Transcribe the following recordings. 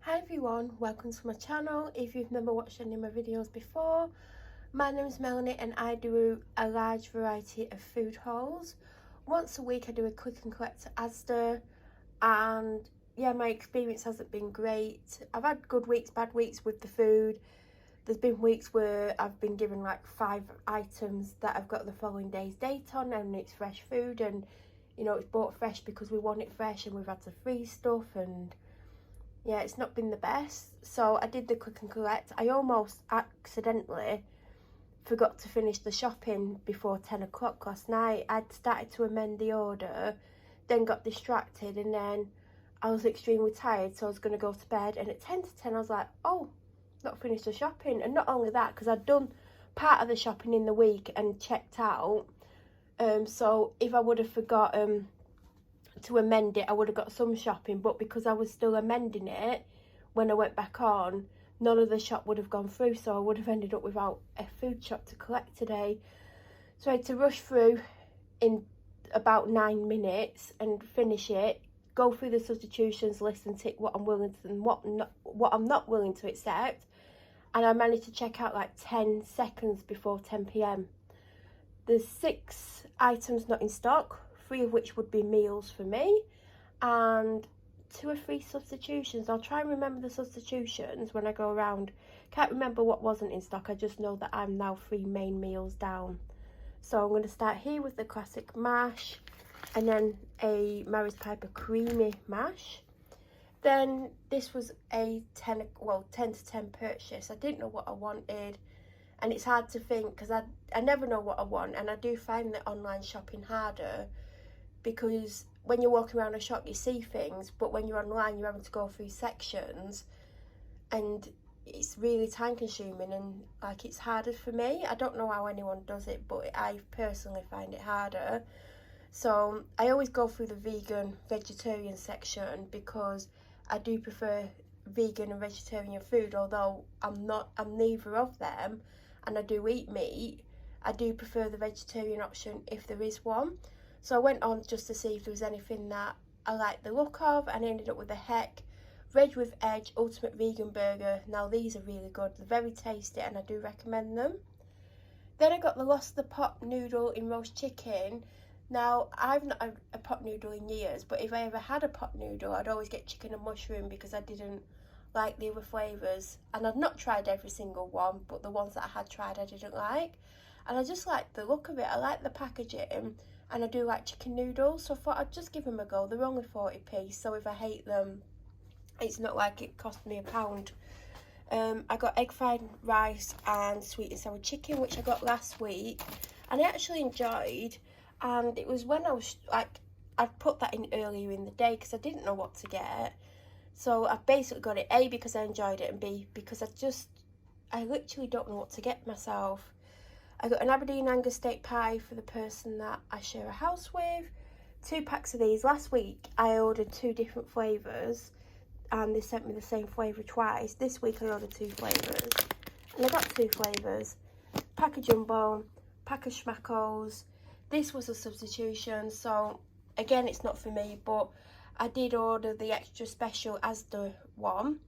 Hi everyone, welcome to my channel. If you've never watched any of my videos before, my name is Melanie and I do a large variety of food hauls. Once a week I do a click and collect to Asda, and yeah, my experience hasn't been great. I've had good weeks, bad weeks with the food. There's been weeks where I've been given like 5 items that I've got the following day's date on and it's fresh food, and you know, it's bought fresh because we want it fresh and we've had to freeze stuff, and yeah, it's not been the best. So I did the click and collect. I almost accidentally forgot to finish the shopping before 10 o'clock last night. I'd started to amend the order, then got distracted, and then I was extremely tired, so I was going to go to bed, and at 10 to 10 I was like, oh, not finished the shopping. And not only that, because I'd done part of the shopping in the week and checked out, so if I would have forgotten to amend it, I would have got some shopping, but because I was still amending it when I went back on, none of the shop would have gone through, so I would have ended up without a food shop to collect today. So I had to rush through in about 9 minutes and finish it, go through the substitutions list and tick what I'm willing to and what I'm not willing to accept, and I managed to check out like 10 seconds before 10 p.m. There's 6 items not in stock, 3 of which would be meals for me, and 2 or 3 substitutions. I'll try and remember the substitutions when I go around. Can't remember what wasn't in stock. I just know that I'm now 3 main meals down. So I'm going to start here with the classic mash, and then a Mary's Piper creamy mash. Then this was a 10 to 10 purchase. I didn't know what I wanted, and it's hard to think because I never know what I want, and I do find the online shopping harder, because when you're walking around a shop you see things, but when you're online you're having to go through sections, and it's really time consuming, and like it's harder for me. I don't know how anyone does it, but I personally find it harder. So I always go through the vegan vegetarian section because I do prefer vegan and vegetarian food, although I'm neither of them, and I do eat meat. I do prefer the vegetarian option if there is one. So I went on just to see if there was anything that I liked the look of, and I ended up with the Heck Veg with Edge Ultimate Vegan Burger. Now these are really good, they're very tasty, and I do recommend them. Then I got the Lost the Pot Noodle in roast chicken. Now I've not had a pot noodle in years, but if I ever had a pot noodle I'd always get chicken and mushroom because I didn't like the other flavours, and I'd not tried every single one, but the ones that I had tried I didn't like, and I just liked the look of it. I like the packaging, and I do like chicken noodles, so I thought I'd just give them a go. They're only 40p, so if I hate them, it's not like it cost me £1. I got egg fried rice and sweet and sour chicken, which I got last week, and I actually enjoyed. And it was when I was like, I'd put that in earlier in the day because I didn't know what to get. So I basically got it A because I enjoyed it, and B because I literally don't know what to get myself. I got an Aberdeen Angus steak pie for the person that I share a house with. 2 packs of these. Last week I ordered 2 different flavours and they sent me the same flavour twice. This week I ordered 2 flavours and I got 2 flavours. Pack of Jumbo, pack of Schmackos. This was a substitution, so again it's not for me, but I did order the extra special Asda one,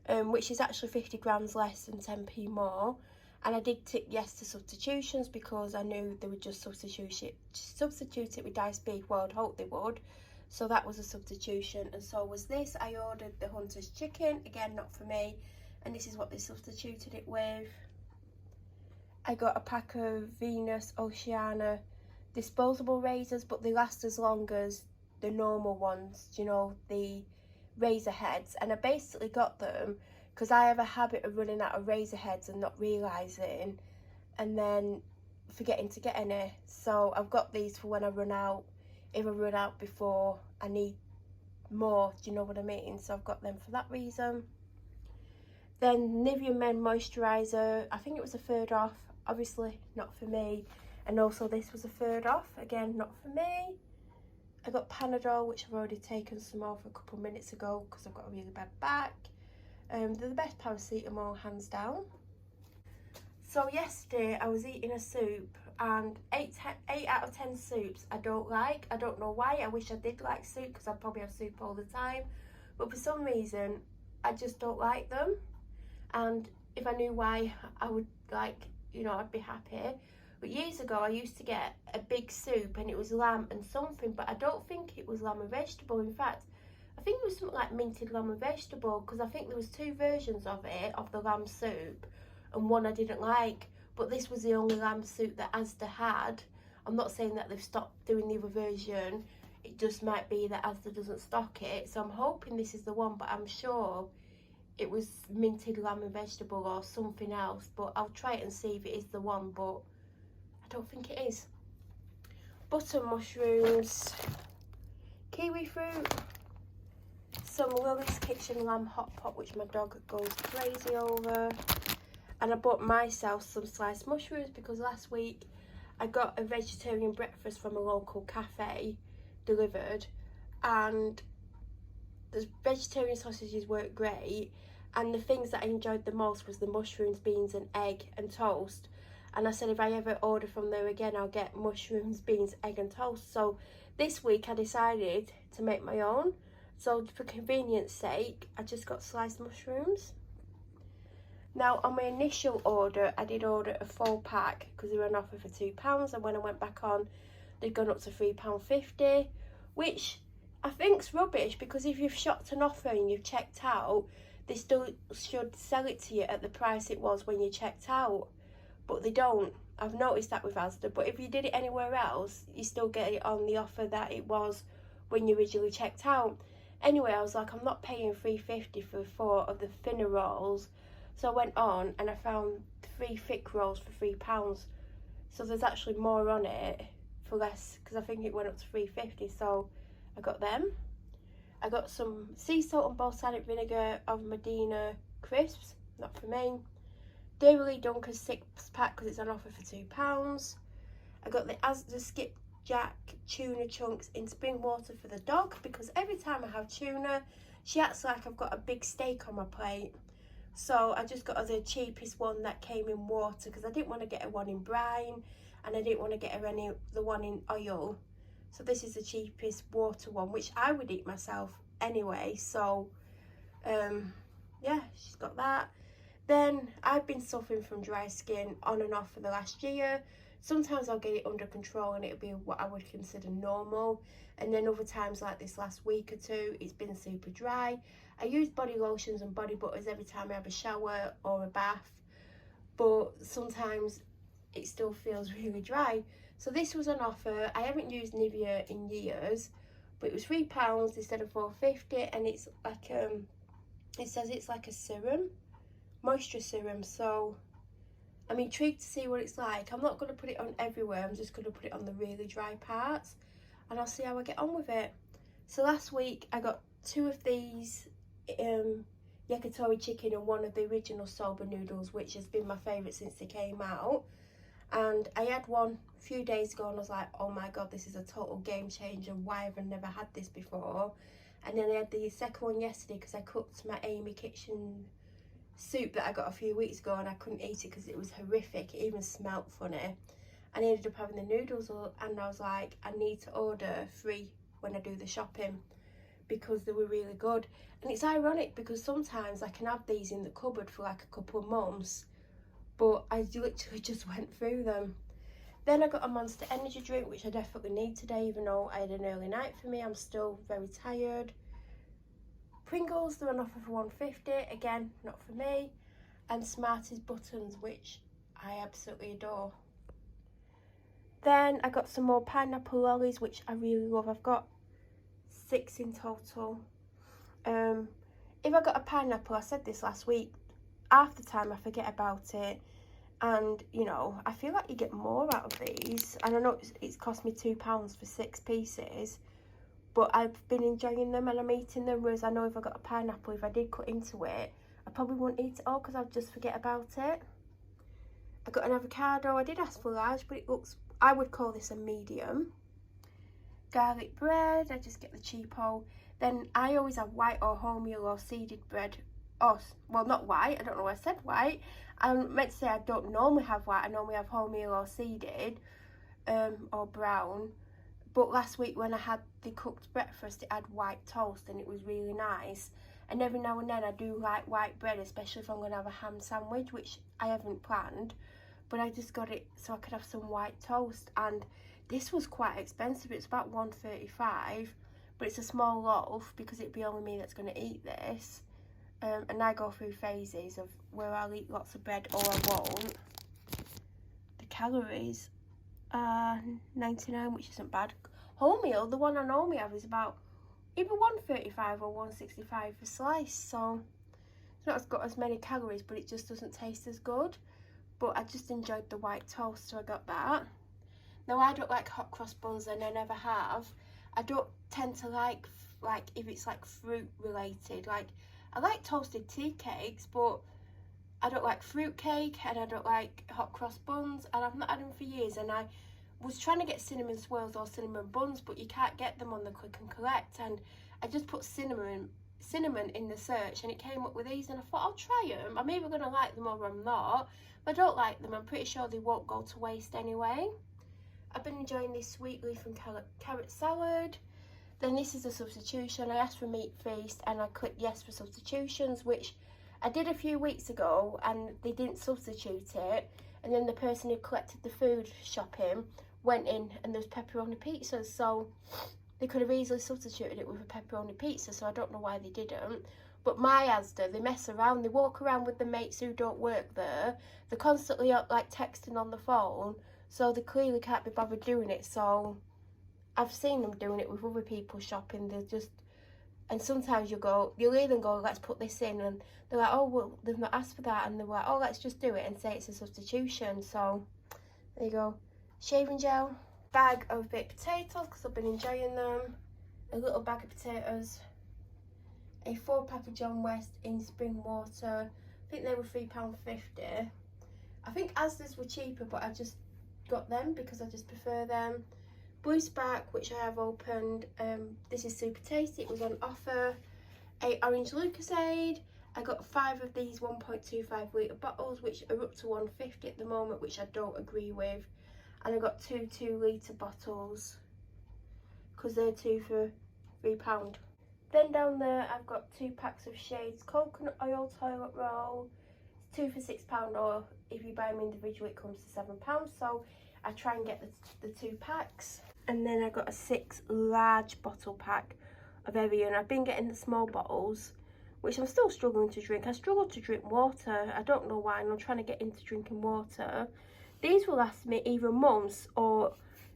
which is actually 50 grams less and 10p more. And I did tick yes to substitutions because I knew they would just substitute it with diced beef. Well, I'd hope they would. So that was a substitution, and so was this. I ordered the Hunter's chicken, again not for me, and this is what they substituted it with. I got a pack of Venus Oceana disposable razors, but they last as long as the normal ones, you know, the razor heads, and I basically got them because I have a habit of running out of razor heads and not realising, and then forgetting to get any. So I've got these for when I run out, if I run out before I need more, do you know what I mean? So I've got them for that reason. Then Nivea Men Moisturizer, I think it was a third off, obviously not for me. And also this was a third off, again not for me. I got Panadol, which I've already taken some of a couple of minutes ago because I've got a really bad back. They're the best paracetamol, hands down. So yesterday I was eating a soup, and 8 out of 10 soups I don't like. I don't know why. I wish I did like soup because I probably have soup all the time. But for some reason, I just don't like them. And if I knew why, I would like, you know, I'd be happy. But years ago I used to get a big soup and it was lamb and something, but I don't think it was lamb and vegetable. In fact, I think it was something like minted lamb and vegetable, because I think there was 2 versions of it, of the lamb soup, and one I didn't like. But this was the only lamb soup that Asda had. I'm not saying that they've stopped doing the other version. It just might be that Asda doesn't stock it. So I'm hoping this is the one, but I'm sure it was minted lamb and vegetable or something else. But I'll try it and see if it is the one, but I don't think it is. Button mushrooms, kiwi fruit, some Lollies Kitchen lamb hot pot, which my dog goes crazy over. And I bought myself some sliced mushrooms because last week I got a vegetarian breakfast from a local cafe delivered, and the vegetarian sausages worked great, and the things that I enjoyed the most was the mushrooms, beans and egg and toast. And I said if I ever order from there again, I'll get mushrooms, beans, egg and toast. So this week I decided to make my own. So for convenience sake, I just got sliced mushrooms. Now on my initial order, I did order a 4-pack because they were on offer for £2, and when I went back on, they'd gone up to £3.50, which I think's rubbish, because if you've shopped an offer and you've checked out, they still should sell it to you at the price it was when you checked out. But they don't. I've noticed that with Asda, but if you did it anywhere else, you still get it on the offer that it was when you originally checked out. Anyway, I was like, I'm not paying £3.50 for 4 of the thinner rolls. So I went on and I found 3 thick rolls for £3. So there's actually more on it for less, because I think it went up to £3.50. So I got them. I got some sea salt and balsamic vinegar of Medina crisps, not for me. Dairy Dunker's 6-pack because it's on offer for £2. I got the Asda Skipjack tuna chunks in spring water for the dog, because every time I have tuna, she acts like I've got a big steak on my plate. So I just got the cheapest one that came in water, because I didn't want to get her one in brine and I didn't want to get her the one in oil. So this is the cheapest water one, which I would eat myself anyway. So yeah, she's got that. Then I've been suffering from dry skin on and off for the last year. Sometimes I'll get it under control and it'll be what I would consider normal, and then other times, like this last week or two, it's been super dry. I use body lotions and body butters every time I have a shower or a bath, but sometimes it still feels really dry. So this was on offer. I haven't used Nivea in years, but it was £3 instead of £4.50, and it's like it says it's like a serum, moisture serum. So I'm intrigued to see what it's like. I'm not going to put it on everywhere, I'm just going to put it on the really dry parts, and I'll see how I get on with it. So last week I got 2 of these yakitori chicken and 1 of the original Soba Noodles, which has been my favourite since they came out. And I had one a few days ago and I was like, oh my god, this is a total game changer, why have I never had this before? And then I had the second one yesterday because I cooked my Amy Kitchen soup that I got a few weeks ago and I couldn't eat it because it was horrific. It even smelt funny. And I ended up having the noodles, and I was like, I need to order 3 when I do the shopping because they were really good. And it's ironic because sometimes I can have these in the cupboard for like a couple of months, but I literally just went through them. Then I got a Monster energy drink, which I definitely need today, even though I had an early night for me. I'm still very tired. Pringles, they're on offer for £1.50, again, not for me. And Smarties buttons, which I absolutely adore. Then I got some more pineapple lollies, which I really love. I've got 6 in total. If I got a pineapple, I said this last week, half the time I forget about it, and you know, I feel like you get more out of these, and I know it's cost me £2 for 6 pieces, but I've been enjoying them and I'm eating them, whereas I know if I got a pineapple, if I did cut into it, I probably wouldn't eat it all because I'd just forget about it. I got an avocado. I did ask for large, but it looks, I would call this a medium. Garlic bread, I just get the cheapo. Then I always have white or wholemeal or seeded bread. Oh, well, not white, I don't know why I said white. I meant to say I don't normally have white, I normally have wholemeal or seeded, or brown. But last week when I had the cooked breakfast, it had white toast and it was really nice. And every now and then I do like white bread, especially if I'm going to have a ham sandwich, which I haven't planned. But I just got it so I could have some white toast. And this was quite expensive. It's about $1.35, but it's a small loaf because it'd be only me that's going to eat this. And I go through phases of where I'll eat lots of bread or I won't. The calories are 99, which isn't bad. Wholemeal, the one I normally have, is about either 135 or 165 a slice. So it's not got as many calories, but it just doesn't taste as good. But I just enjoyed the white toast, so I got that. Now, I don't like hot cross buns, and I never have. I don't tend to like if it's like fruit related. Like, I like toasted tea cakes, but I don't like fruit cake, and I don't like hot cross buns, and I've not had them for years. And I was trying to get cinnamon swirls or cinnamon buns, but you can't get them on the click and collect. And I just put cinnamon in the search, and it came up with these, and I thought, I'll try them. I'm either going to like them or I'm not. If I don't like them, I'm pretty sure they won't go to waste anyway. I've been enjoying this sweet leaf and carrot salad. Then this is a substitution. I asked for meat feast and I clicked yes for substitutions, which I did a few weeks ago, and they didn't substitute it. And then the person who collected the food shopping went in and there was pepperoni pizzas, so they could have easily substituted it with a pepperoni pizza, so I don't know why they didn't. But my Asda, they mess around. They walk around with the mates who don't work there. They're constantly like texting on the phone, so they clearly can't be bothered doing it. So I've seen them doing it with other people shopping. They're just, and sometimes you'll hear them go, let's put this in, and they're like, oh, well, they've not asked for that, and they're like, oh, let's just do it and say it's a substitution. So there you go. Shaving gel, bag of baked potatoes because I've been enjoying them, a little bag of potatoes, a 4-pack of John West in spring water. I think they were £3.50. I think Asda's were cheaper, but I just got them because I just prefer them. Blue Spark, which I have opened. This is super tasty. It was on offer. A orange Lucasade. I got 5 of these 1.25 litre bottles, which are up to £1.50 at the moment, which I don't agree with. And I got 2 2-litre bottles because they're 2 for £3. Then down there I've got 2 packs of Shades coconut oil toilet roll. It's 2 for £6, or if you buy them individually it comes to £7. So I try and get the 2 packs. And then I got a 6 large bottle pack of Evian. I've been getting the small bottles, which I'm still struggling to drink. I struggle to drink water. I don't know why, and I'm trying to get into drinking water. These will last me either months or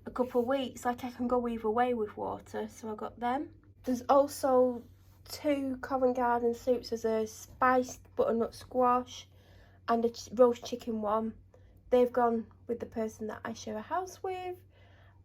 a couple of weeks. Like, I can go either way with water, so I got them. There's also 2 Covent Garden soups. There's a spiced butternut squash and a roast chicken one. They've gone with the person that I share a house with.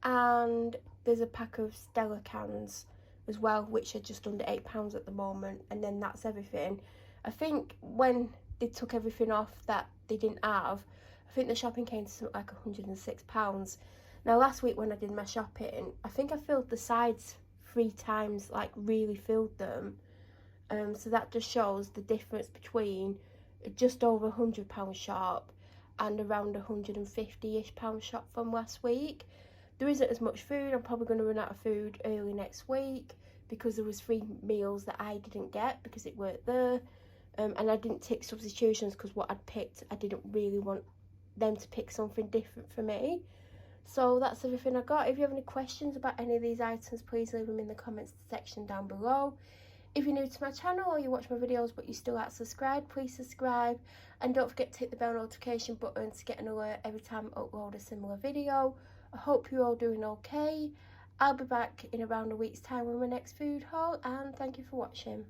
And there's a pack of Stella cans as well, which are just under £8 at the moment. And then that's everything. I think when they took everything off that they didn't have, I think the shopping came to something like £106. Now, last week when I did my shopping, I think I filled the sides 3 times, like really filled them. So that just shows the difference between just over £100 shop and around £150-ish shop from last week. There isn't as much food. I'm probably going to run out of food early next week because there was 3 meals that I didn't get because it weren't there. And I didn't tick substitutions because what I'd picked, I didn't really want them to pick something different for me. So that's everything I got. If you have any questions about any of these items, please leave them in the comments section down below. If you're new to my channel or you watch my videos but you still aren't subscribed, please subscribe. And don't forget to hit the bell notification button to get an alert every time I upload a similar video. I hope you're all doing okay. I'll be back in around a week's time with my next food haul, and thank you for watching.